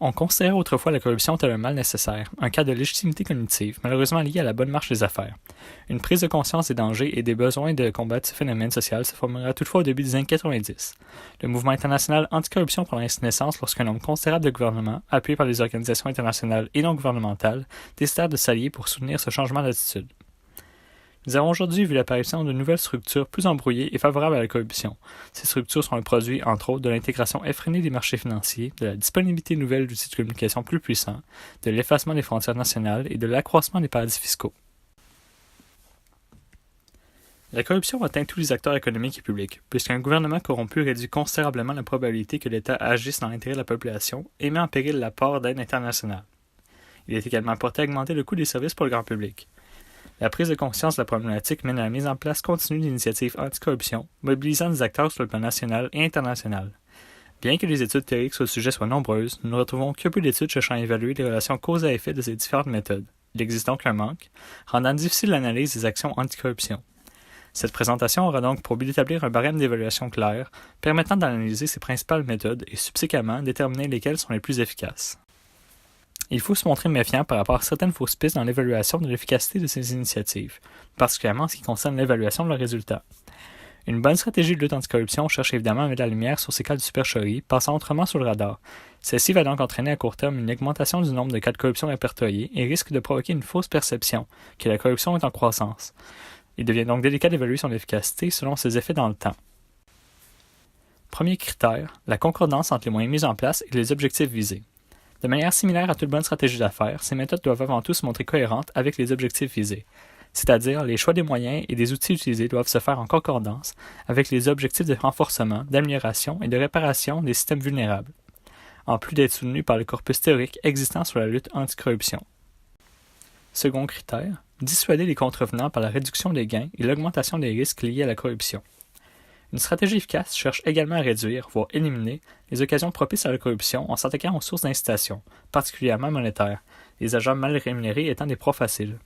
On considérait autrefois la corruption tel un mal nécessaire, un cas de légitimité cognitive, malheureusement lié à la bonne marche des affaires. Une prise de conscience des dangers et des besoins de combattre ce phénomène social se formera toutefois au début des années 90. Le mouvement international anticorruption prend ainsi naissance lorsqu'un nombre considérable de gouvernements, appuyés par les organisations internationales et non gouvernementales, décidèrent de s'allier pour soutenir ce changement d'attitude. Nous avons aujourd'hui vu l'apparition de nouvelles structures plus embrouillées et favorables à la corruption. Ces structures sont le produit, entre autres, de l'intégration effrénée des marchés financiers, de la disponibilité nouvelle d'outils de communication plus puissants, de l'effacement des frontières nationales et de l'accroissement des paradis fiscaux. La corruption atteint tous les acteurs économiques et publics, puisqu'un gouvernement corrompu réduit considérablement la probabilité que l'État agisse dans l'intérêt de la population et met en péril l'apport d'aide internationale. Il est également porté à augmenter le coût des services pour le grand public. La prise de conscience de la problématique mène à la mise en place continue d'initiatives anticorruption, mobilisant des acteurs sur le plan national et international. Bien que les études théoriques sur le sujet soient nombreuses, nous ne retrouvons que peu d'études cherchant à évaluer les relations cause à effet de ces différentes méthodes. Il existe donc un manque, rendant difficile l'analyse des actions anticorruption. Cette présentation aura donc pour but d'établir un barème d'évaluation clair, permettant d'analyser ces principales méthodes et subséquemment déterminer lesquelles sont les plus efficaces. Il faut se montrer méfiant par rapport à certaines fausses pistes dans l'évaluation de l'efficacité de ces initiatives, particulièrement en ce qui concerne l'évaluation de leurs résultats. Une bonne stratégie de lutte anticorruption cherche évidemment à mettre la lumière sur ces cas de supercherie, passant autrement sous le radar. Celle-ci va donc entraîner à court terme une augmentation du nombre de cas de corruption répertoriés et risque de provoquer une fausse perception que la corruption est en croissance. Il devient donc délicat d'évaluer son efficacité selon ses effets dans le temps. Premier critère, la concordance entre les moyens mis en place et les objectifs visés. De manière similaire à toute bonne stratégie d'affaires, ces méthodes doivent avant tout se montrer cohérentes avec les objectifs visés. C'est-à-dire, les choix des moyens et des outils utilisés doivent se faire en concordance avec les objectifs de renforcement, d'amélioration et de réparation des systèmes vulnérables, en plus d'être soutenus par le corpus théorique existant sur la lutte anticorruption. Second critère, dissuader les contrevenants par la réduction des gains et l'augmentation des risques liés à la corruption. Une stratégie efficace cherche également à réduire, voire éliminer, les occasions propices à la corruption en s'attaquant aux sources d'incitation, particulièrement monétaires, les agents mal rémunérés étant des proies faciles.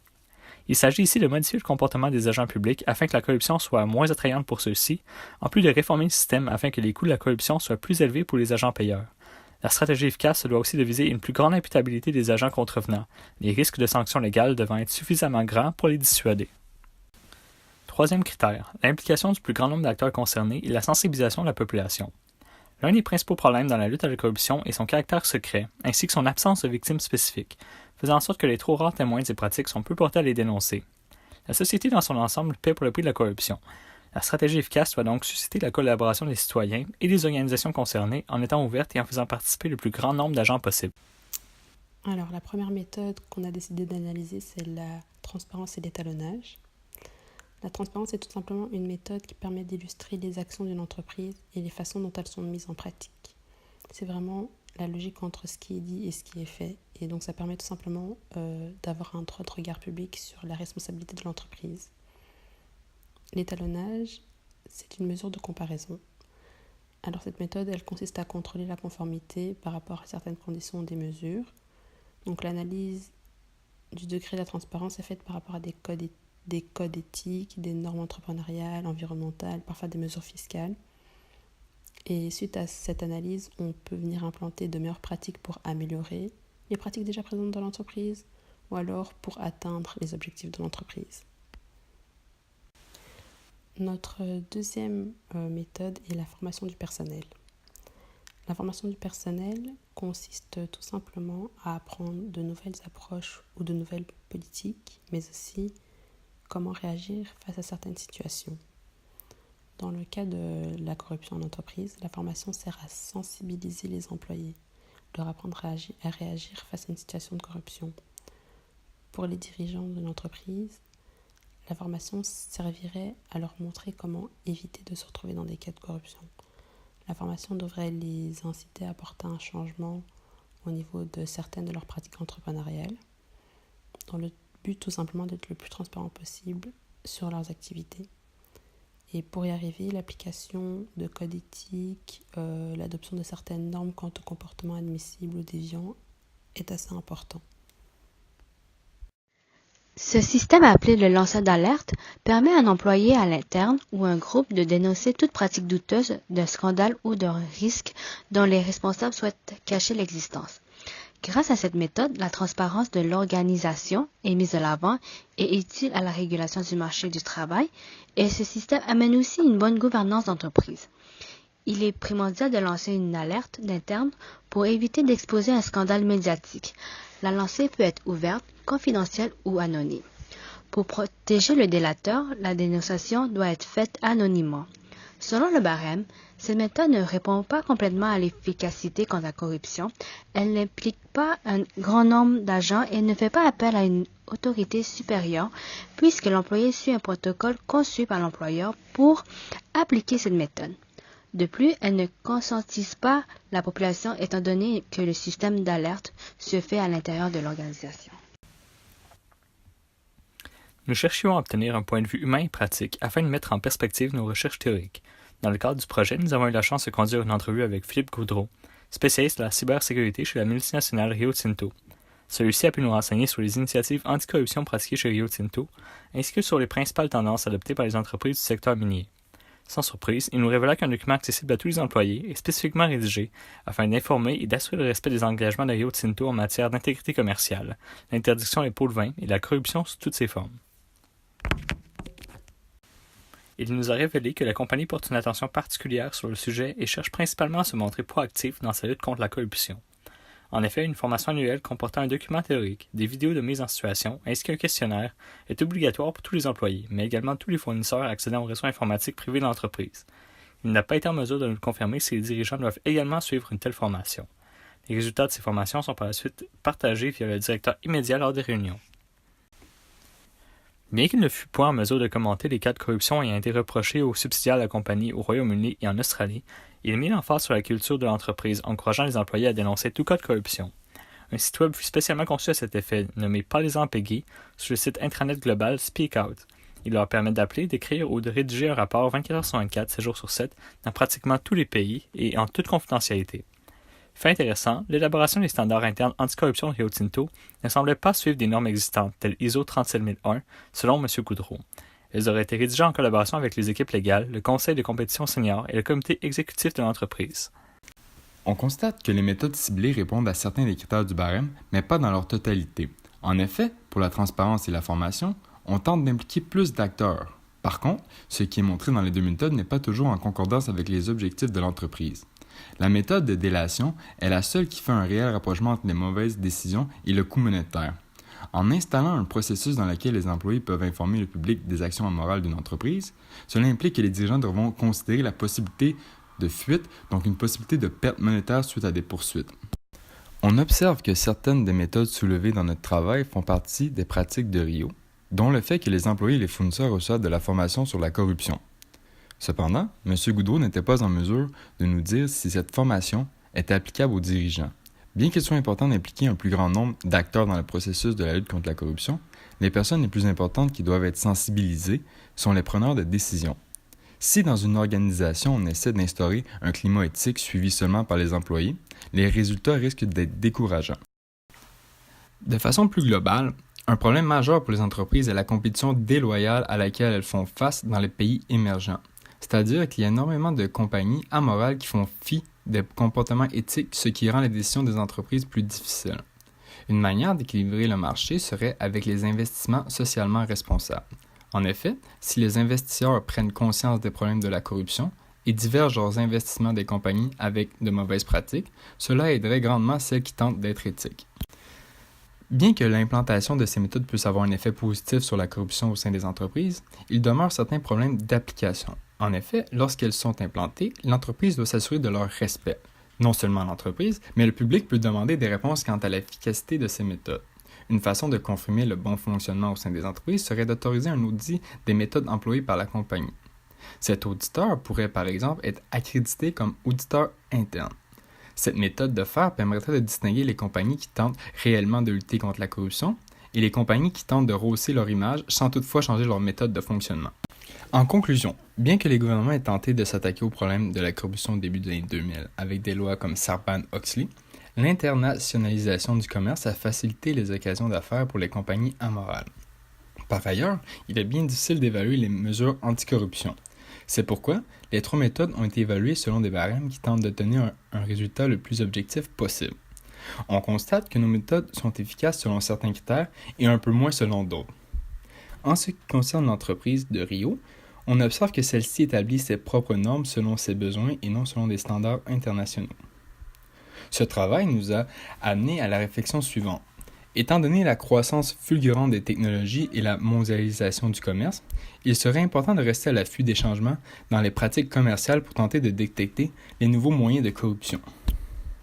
Il s'agit ici de modifier le comportement des agents publics afin que la corruption soit moins attrayante pour ceux-ci, en plus de réformer le système afin que les coûts de la corruption soient plus élevés pour les agents payeurs. La stratégie efficace se doit aussi de viser une plus grande imputabilité des agents contrevenants, les risques de sanctions légales devant être suffisamment grands pour les dissuader. Troisième critère, l'implication du plus grand nombre d'acteurs concernés et la sensibilisation de la population. L'un des principaux problèmes dans la lutte à la corruption est son caractère secret, ainsi que son absence de victimes spécifiques, faisant en sorte que les trop rares témoins de ces pratiques sont peu portés à les dénoncer. La société dans son ensemble paie pour le prix de la corruption. La stratégie efficace doit donc susciter la collaboration des citoyens et des organisations concernées en étant ouverte et en faisant participer le plus grand nombre d'agents possible. Alors, la première méthode qu'on a décidé d'analyser, c'est la transparence et l'étalonnage. La transparence est tout simplement une méthode qui permet d'illustrer les actions d'une entreprise et les façons dont elles sont mises en pratique. C'est vraiment la logique entre ce qui est dit et ce qui est fait. Et donc ça permet tout simplement d'avoir un droit de regard public sur la responsabilité de l'entreprise. L'étalonnage, c'est une mesure de comparaison. Alors cette méthode, elle consiste à contrôler la conformité par rapport à certaines conditions des mesures. Donc l'analyse du degré de la transparence est faite par rapport à des codes éthiques, des normes entrepreneuriales, environnementales, parfois des mesures fiscales. Et suite à cette analyse, on peut venir implanter de meilleures pratiques pour améliorer les pratiques déjà présentes dans l'entreprise ou alors pour atteindre les objectifs de l'entreprise. Notre deuxième méthode est la formation du personnel. La formation du personnel consiste tout simplement à apprendre de nouvelles approches ou de nouvelles politiques, mais aussi comment réagir face à certaines situations. Dans le cas de la corruption en entreprise, la formation sert à sensibiliser les employés, leur apprendre à réagir face à une situation de corruption. Pour les dirigeants de l'entreprise, la formation servirait à leur montrer comment éviter de se retrouver dans des cas de corruption. La formation devrait les inciter à apporter un changement au niveau de certaines de leurs pratiques entrepreneuriales, dans le but tout simplement d'être le plus transparent possible sur leurs activités. Et pour y arriver, l'application de codes éthiques, l'adoption de certaines normes quant au comportement admissible ou déviant est assez important. Ce système appelé le lanceur d'alerte permet à un employé à l'interne ou un groupe de dénoncer toute pratique douteuse d'un scandale ou d'un risque dont les responsables souhaitent cacher l'existence. Grâce à cette méthode, la transparence de l'organisation est mise de l'avant et est utile à la régulation du marché du travail et ce système amène aussi une bonne gouvernance d'entreprise. Il est primordial de lancer une alerte d'interne pour éviter d'exposer un scandale médiatique. La lancée peut être ouverte, confidentielle ou anonyme. Pour protéger le délateur, la dénonciation doit être faite anonymement. Selon le barème, cette méthode ne répond pas complètement à l'efficacité contre la corruption. Elle n'implique pas un grand nombre d'agents et ne fait pas appel à une autorité supérieure puisque l'employé suit un protocole conçu par l'employeur pour appliquer cette méthode. De plus, elle ne conscientise pas la population étant donné que le système d'alerte se fait à l'intérieur de l'organisation. Nous cherchions à obtenir un point de vue humain et pratique afin de mettre en perspective nos recherches théoriques. Dans le cadre du projet, nous avons eu la chance de conduire une entrevue avec Philippe Gaudreau, spécialiste de la cybersécurité chez la multinationale Rio Tinto. Celui-ci a pu nous renseigner sur les initiatives anticorruption pratiquées chez Rio Tinto, ainsi que sur les principales tendances adoptées par les entreprises du secteur minier. Sans surprise, il nous révéla qu'un document accessible à tous les employés est spécifiquement rédigé afin d'informer et d'assurer le respect des engagements de Rio Tinto en matière d'intégrité commerciale, l'interdiction des pots de vin et la corruption sous toutes ses formes. Il nous a révélé que la compagnie porte une attention particulière sur le sujet et cherche principalement à se montrer proactif dans sa lutte contre la corruption. En effet, une formation annuelle comportant un document théorique, des vidéos de mise en situation ainsi qu'un questionnaire est obligatoire pour tous les employés, mais également tous les fournisseurs accédant aux réseaux informatiques privés de l'entreprise. Il n'a pas été en mesure de nous confirmer si les dirigeants doivent également suivre une telle formation. Les résultats de ces formations sont par la suite partagés via le directeur immédiat lors des réunions. Bien qu'il ne fût point en mesure de commenter les cas de corruption ayant été reprochés aux subsidiaires de la compagnie au Royaume-Uni et en Australie, il mit l'emphase sur la culture de l'entreprise, encourageant les employés à dénoncer tout cas de corruption. Un site web fut spécialement conçu à cet effet, nommé Parlez-en Peggy, sur le site intranet global Speak Out. Il leur permet d'appeler, d'écrire ou de rédiger un rapport 24 heures sur 24, 7 jours sur 7, dans pratiquement tous les pays et en toute confidentialité. Fait intéressant, l'élaboration des standards internes anticorruption de Rio Tinto ne semblait pas suivre des normes existantes, telles ISO 37001, selon M. Gaudreau. Elles auraient été rédigées en collaboration avec les équipes légales, le conseil de compétition senior et le comité exécutif de l'entreprise. On constate que les méthodes ciblées répondent à certains des critères du barème, mais pas dans leur totalité. En effet, pour la transparence et la formation, on tente d'impliquer plus d'acteurs. Par contre, ce qui est montré dans les deux méthodes n'est pas toujours en concordance avec les objectifs de l'entreprise. La méthode de délation est la seule qui fait un réel rapprochement entre les mauvaises décisions et le coût monétaire. En installant un processus dans lequel les employés peuvent informer le public des actions ammorales d'une entreprise, cela implique que les dirigeants devront considérer la possibilité de fuite, donc une possibilité de perte monétaire suite à des poursuites. On observe que certaines des méthodes soulevées dans notre travail font partie des pratiques de Rio, dont le fait que les employés et les fournisseurs reçoivent de la formation sur la corruption. Cependant, M. Gaudreau n'était pas en mesure de nous dire si cette formation était applicable aux dirigeants. Bien qu'il soit important d'impliquer un plus grand nombre d'acteurs dans le processus de la lutte contre la corruption, les personnes les plus importantes qui doivent être sensibilisées sont les preneurs de décision. Si dans une organisation on essaie d'instaurer un climat éthique suivi seulement par les employés, les résultats risquent d'être décourageants. De façon plus globale, un problème majeur pour les entreprises est la compétition déloyale à laquelle elles font face dans les pays émergents. C'est-à-dire qu'il y a énormément de compagnies amorales qui font fi des comportements éthiques, ce qui rend les décisions des entreprises plus difficiles. Une manière d'équilibrer le marché serait avec les investissements socialement responsables. En effet, si les investisseurs prennent conscience des problèmes de la corruption et divergent leurs investissements des compagnies avec de mauvaises pratiques, cela aiderait grandement celles qui tentent d'être éthiques. Bien que l'implantation de ces méthodes puisse avoir un effet positif sur la corruption au sein des entreprises, il demeure certains problèmes d'application. En effet, lorsqu'elles sont implantées, l'entreprise doit s'assurer de leur respect. Non seulement l'entreprise, mais le public peut demander des réponses quant à l'efficacité de ces méthodes. Une façon de confirmer le bon fonctionnement au sein des entreprises serait d'autoriser un audit des méthodes employées par la compagnie. Cet auditeur pourrait par exemple être accrédité comme auditeur interne. Cette méthode de faire permettrait de distinguer les compagnies qui tentent réellement de lutter contre la corruption et les compagnies qui tentent de rehausser leur image sans toutefois changer leur méthode de fonctionnement. En conclusion, bien que les gouvernements aient tenté de s'attaquer au problème de la corruption au début des années 2000 avec des lois comme Sarbanes-Oxley, l'internationalisation du commerce a facilité les occasions d'affaires pour les compagnies amorales. Par ailleurs, il est bien difficile d'évaluer les mesures anticorruption. C'est pourquoi les trois méthodes ont été évaluées selon des barèmes qui tentent d'obtenir un résultat le plus objectif possible. On constate que nos méthodes sont efficaces selon certains critères et un peu moins selon d'autres. En ce qui concerne l'entreprise de Rio, on observe que celle-ci établit ses propres normes selon ses besoins et non selon des standards internationaux. Ce travail nous a amené à la réflexion suivante. Étant donné la croissance fulgurante des technologies et la mondialisation du commerce, il serait important de rester à l'affût des changements dans les pratiques commerciales pour tenter de détecter les nouveaux moyens de corruption.